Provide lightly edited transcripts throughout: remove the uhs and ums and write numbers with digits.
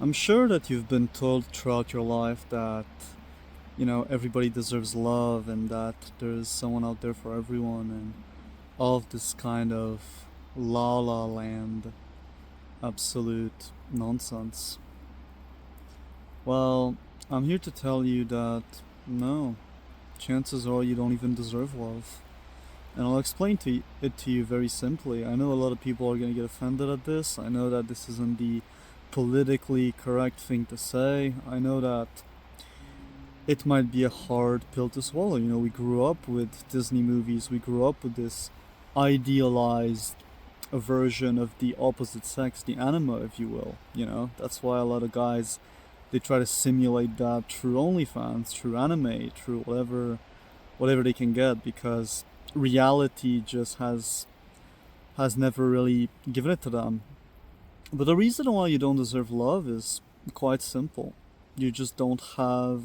I'm sure that you've been told throughout your life that, everybody deserves love and that there's someone out there for everyone and all of this kind of la la land absolute nonsense. Well, I'm here to tell you that no, chances are you don't even deserve love. And I'll explain it to you very simply. I know a lot of people are going to get offended at this. I know that this isn't the politically correct thing to say. I know that it might be a hard pill to swallow. We grew up with Disney movies, we grew up with this idealized version of the opposite sex, the anima, if you will. That's why a lot of guys they try to simulate that through OnlyFans, through anime, through whatever they can get, because reality just has never really given it to them. But the reason why you don't deserve love is quite simple. You just don't have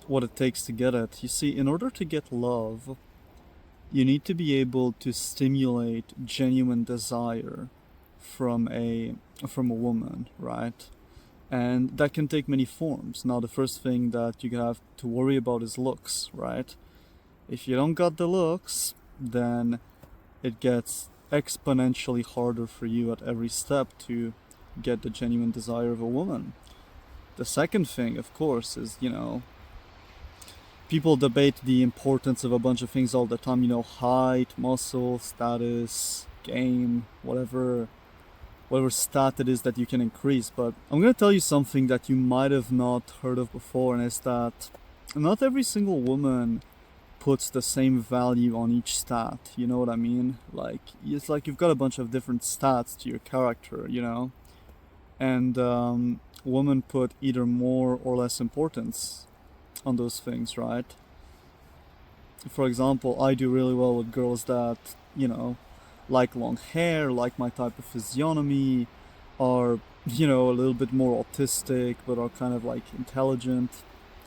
what it takes to get it. You see, in order to get love, you need to be able to stimulate genuine desire from a woman, right? And that can take many forms. Now, the first thing that you have to worry about is looks, right? If you don't got the looks, then it gets exponentially harder for you at every step to get the genuine desire of a woman. The second thing, of course, is, people debate the importance of a bunch of things all the time, height, muscle, status, game, whatever stat it is that you can increase. But I'm going to tell you something that you might have not heard of before, and it's that not every single woman puts the same value on each stat. You know what I mean? Like, it's like you've got a bunch of different stats to your character, and women put either more or less importance on those things, right? For example, I do really well with girls that, like long hair, like my type of physiognomy, are, a little bit more autistic, but are kind of like intelligent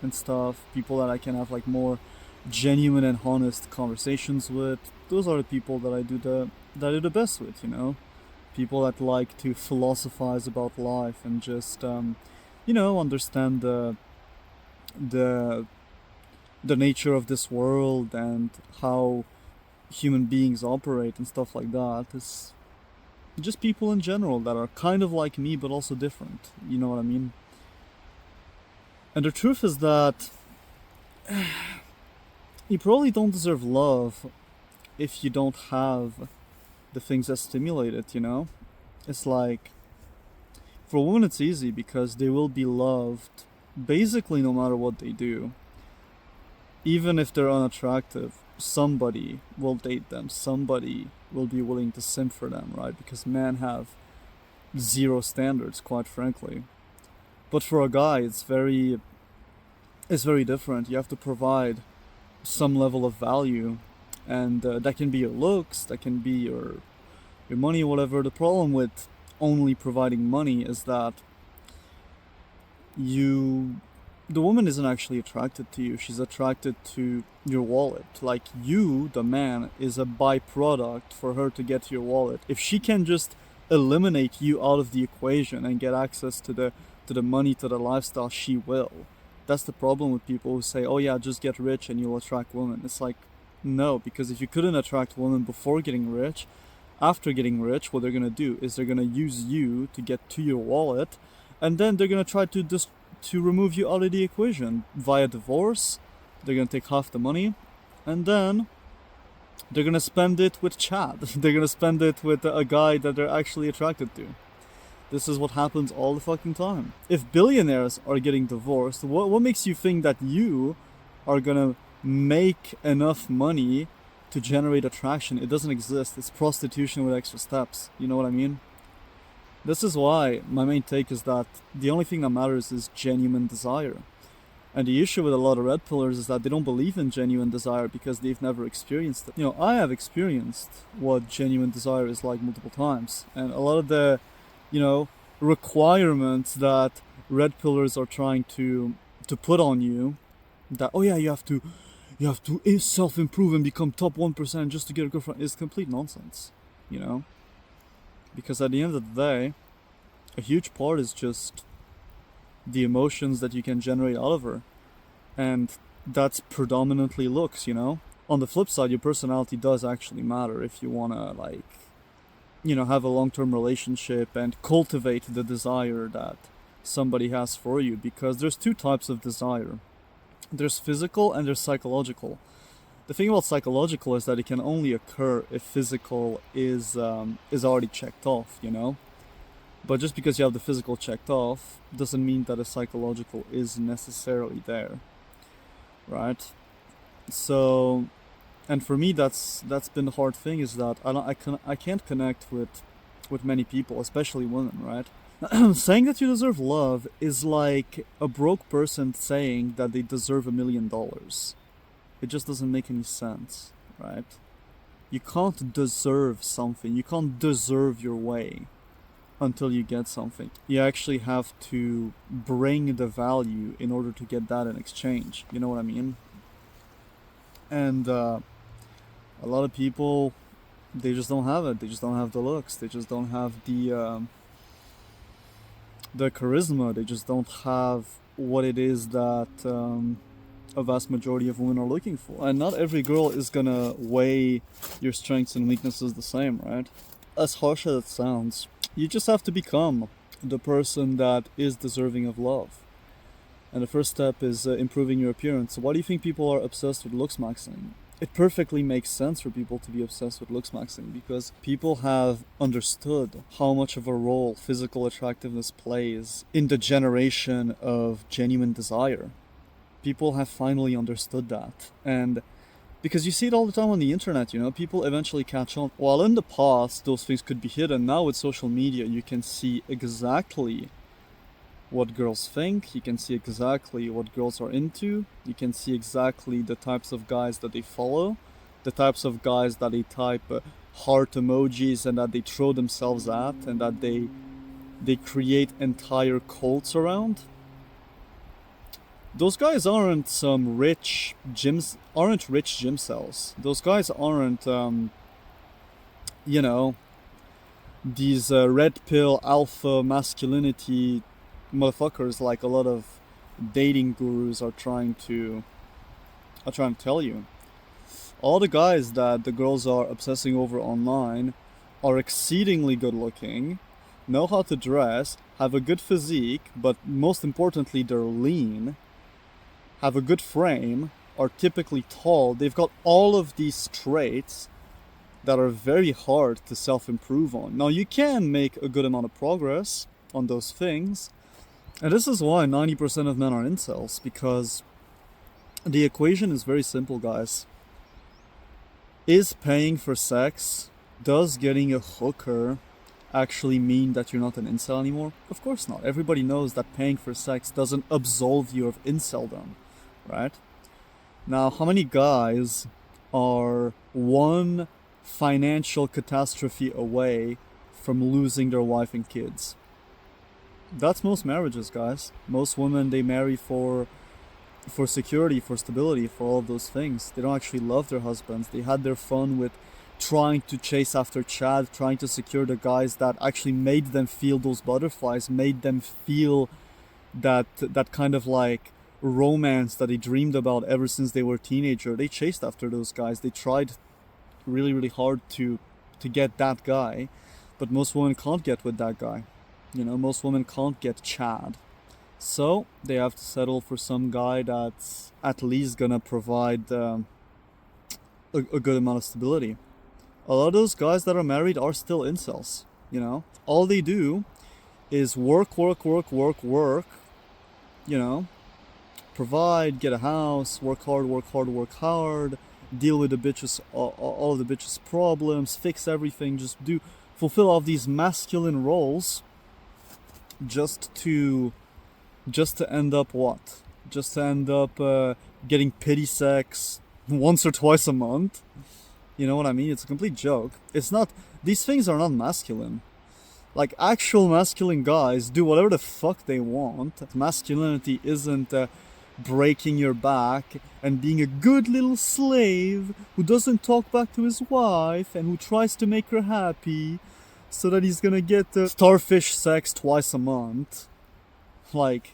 and stuff. People that I can have like more genuine and honest conversations with. Those are the people that I do the best with, People that like to philosophize about life and just, understand the the nature of this world and how human beings operate and stuff like that. It's just people in general that are kind of like me but also different. You know what I mean? And the truth is that you probably don't deserve love if you don't have the things that stimulate it. It's like, for a woman it's easy because they will be loved basically no matter what they do. Even if they're unattractive, somebody will date them, somebody will be willing to simp for them, right? Because men have zero standards, quite frankly. But for a guy, it's very different. You have to provide some level of value, and that can be your looks, that can be your money, or whatever. The problem with only providing money is that you the woman isn't actually attracted to you. She's attracted to your wallet. Like, you, the man, is a byproduct for her to get to your wallet. If she can just eliminate you out of the equation and get access to the money, to the lifestyle, she will. That's the problem with people who say, "Oh yeah, just get rich and you'll attract women." It's like, no, because if you couldn't attract women before getting rich, after getting rich, what they're gonna do is they're gonna use you to get to your wallet, and then they're gonna try to remove you out of the equation via divorce. They're gonna take half the money, and then they're gonna spend it with Chad. They're gonna spend it with a guy that they're actually attracted to. This is what happens all the fucking time. If billionaires are getting divorced, what makes you think that you are gonna make enough money to generate attraction? It doesn't exist. It's prostitution with extra steps. You know what I mean? This is why my main take is that the only thing that matters is genuine desire. And the issue with a lot of red pillars is that they don't believe in genuine desire because they've never experienced it. I have experienced what genuine desire is like multiple times. And a lot of the, requirements that red pillars are trying to put on you, that, oh yeah, you have to self-improve and become top 1% just to get a girlfriend, is complete nonsense, Because at the end of the day, a huge part is just the emotions that you can generate out of her. And that's predominantly looks, you know? On the flip side, your personality does actually matter if you want to, like, you know, have a long-term relationship and cultivate the desire that somebody has for you, because there's two types of desire. There's physical and there's psychological. The thing about psychological is that it can only occur if physical is already checked off, you know? But just because you have the physical checked off doesn't mean that a psychological is necessarily there, right? So, and for me, that's been the hard thing, is that I can't connect with many people, especially women, right? Saying that you deserve love is like a broke person saying that they deserve $1 million. It just doesn't make any sense, right? You can't deserve something. You can't deserve your way until you get something. You actually have to bring the value in order to get that in exchange. You know what I mean? And a lot of people, they just don't have it. They just don't have the looks. They just don't have the charisma. They just don't have what it is that a vast majority of women are looking for. And not every girl is gonna weigh your strengths and weaknesses the same, right? As harsh as it sounds, you just have to become the person that is deserving of love. And the first step is improving your appearance. Why do you think people are obsessed with looks maxing? It perfectly makes sense for people to be obsessed with looks maxing, because people have understood how much of a role physical attractiveness plays in the generation of genuine desire. People have finally understood that. And because you see it all the time on the internet, you know, people eventually catch on. While in the past those things could be hidden, now with social media you can see exactly what girls think, you can see exactly what girls are into, you can see exactly the types of guys that they follow, the types of guys that they type heart emojis and that they throw themselves at, and that they create entire cults around. Those guys aren't some rich gym cells. Those guys aren't you know, these red pill alpha masculinity motherfuckers like a lot of dating gurus are trying to tell you. All the guys that the girls are obsessing over online are exceedingly good looking, know how to dress, have a good physique, but most importantly they're lean, have a good frame, are typically tall. They've got all of these traits that are very hard to self-improve on. Now you can make a good amount of progress on those things, and this is why 90% of men are incels, because the equation is very simple, guys. Is paying for sex, does getting a hooker actually mean that you're not an incel anymore? Of course not. Everybody knows that paying for sex doesn't absolve you of inceldom, right? Now, how many guys are one financial catastrophe away from losing their wife and kids? That's most marriages, guys. Most women, they marry for security, for stability, for all of those things. They don't actually love their husbands. They had their fun with trying to chase after Chad, trying to secure the guys that actually made them feel those butterflies, made them feel that kind of like romance that they dreamed about ever since they were a teenager. They chased after those guys. They tried really, really hard to get that guy, but most women can't get with that guy. You know, most women can't get Chad. So they have to settle for some guy that's at least gonna provide a good amount of stability. A lot of those guys that are married are still incels, you know? All they do is work, you know? Provide, get a house, work hard, deal with the bitches, all of the bitches' problems, fix everything, just fulfill all of these masculine roles just to end up what? Just to end up getting pity sex once or twice a month. You know what I mean? It's a complete joke. It's not, these things are not masculine. Like, actual masculine guys do whatever the fuck they want. Masculinity isn't breaking your back and being a good little slave who doesn't talk back to his wife and who tries to make her happy so that he's gonna get starfish sex twice a month. Like,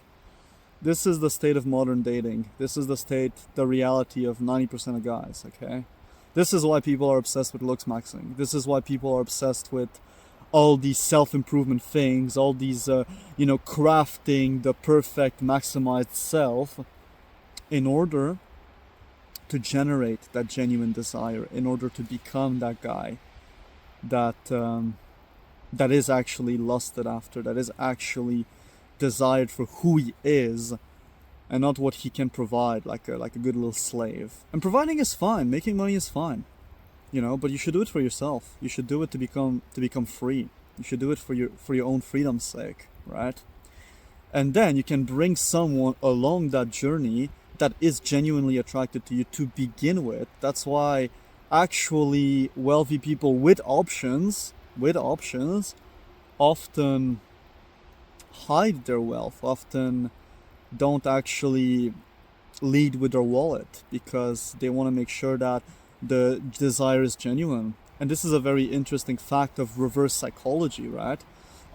This is the state of modern dating. This is the reality of 90% of guys, okay? This is why people are obsessed with looks maxing. This is why people are obsessed with all these self-improvement things, all these, crafting the perfect maximized self in order to generate that genuine desire, in order to become that guy that that is actually lusted after, that is actually desired for who he is, and not what he can provide, like a good little slave. And providing is fine, making money is fine, but you should do it for yourself. You should do it to become free. You should do it for your own freedom's sake, right? And then you can bring someone along that journey that is genuinely attracted to you to begin with. That's why actually wealthy people with options often hide their wealth, often don't actually lead with their wallet, because they want to make sure that the desire is genuine. And this is a very interesting fact of reverse psychology, right?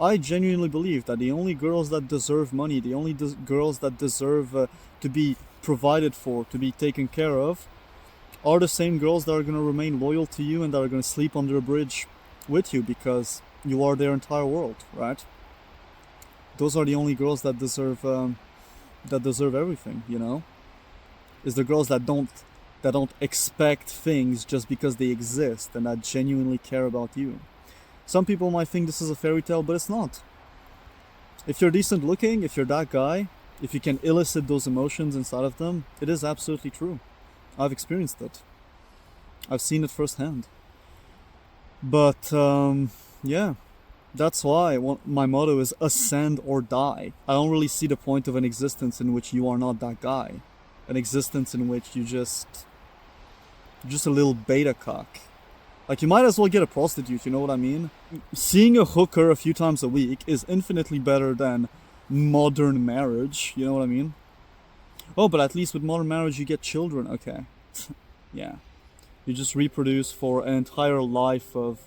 I genuinely believe that the only girls that deserve money, the only girls that deserve to be provided for, to be taken care of, are the same girls that are going to remain loyal to you and that are going to sleep under a bridge with you because you are their entire world, right? Those are the only girls that deserve everything, Is the girls that don't expect things just because they exist and that genuinely care about you. Some people might think this is a fairy tale, but it's not. If you're decent looking, if you're that guy, if you can elicit those emotions inside of them, it is absolutely true. I've experienced it. I've seen it firsthand. But yeah, that's why my motto is ascend or die. I don't really see the point of an existence in which you are not that guy. An existence in which you're just a little beta cock. Like, you might as well get a prostitute, you know what I mean? Seeing a hooker a few times a week is infinitely better than modern marriage, you know what I mean? Oh, but at least with modern marriage you get children, okay. Yeah. You just reproduce for an entire life of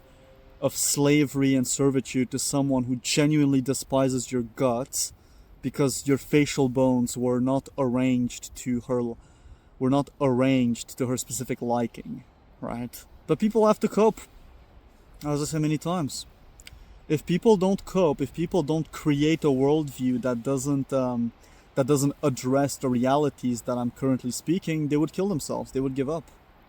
slavery and servitude to someone who genuinely despises your guts because your facial bones were not arranged to her specific liking, right? But people have to cope, as I said many times. If people don't cope, if people don't create a worldview that doesn't address the realities that I'm currently speaking, they would kill themselves. They would give up.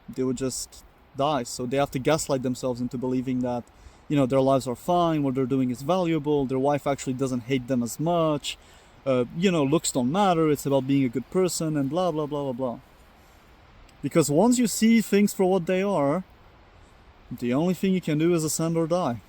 They would just die. So they have to gaslight themselves into believing that, their lives are fine, what they're doing is valuable, their wife actually doesn't hate them as much, looks don't matter, it's about being a good person, and blah, blah, blah, blah, blah. Because once you see things for what they are, the only thing you can do is ascend or die.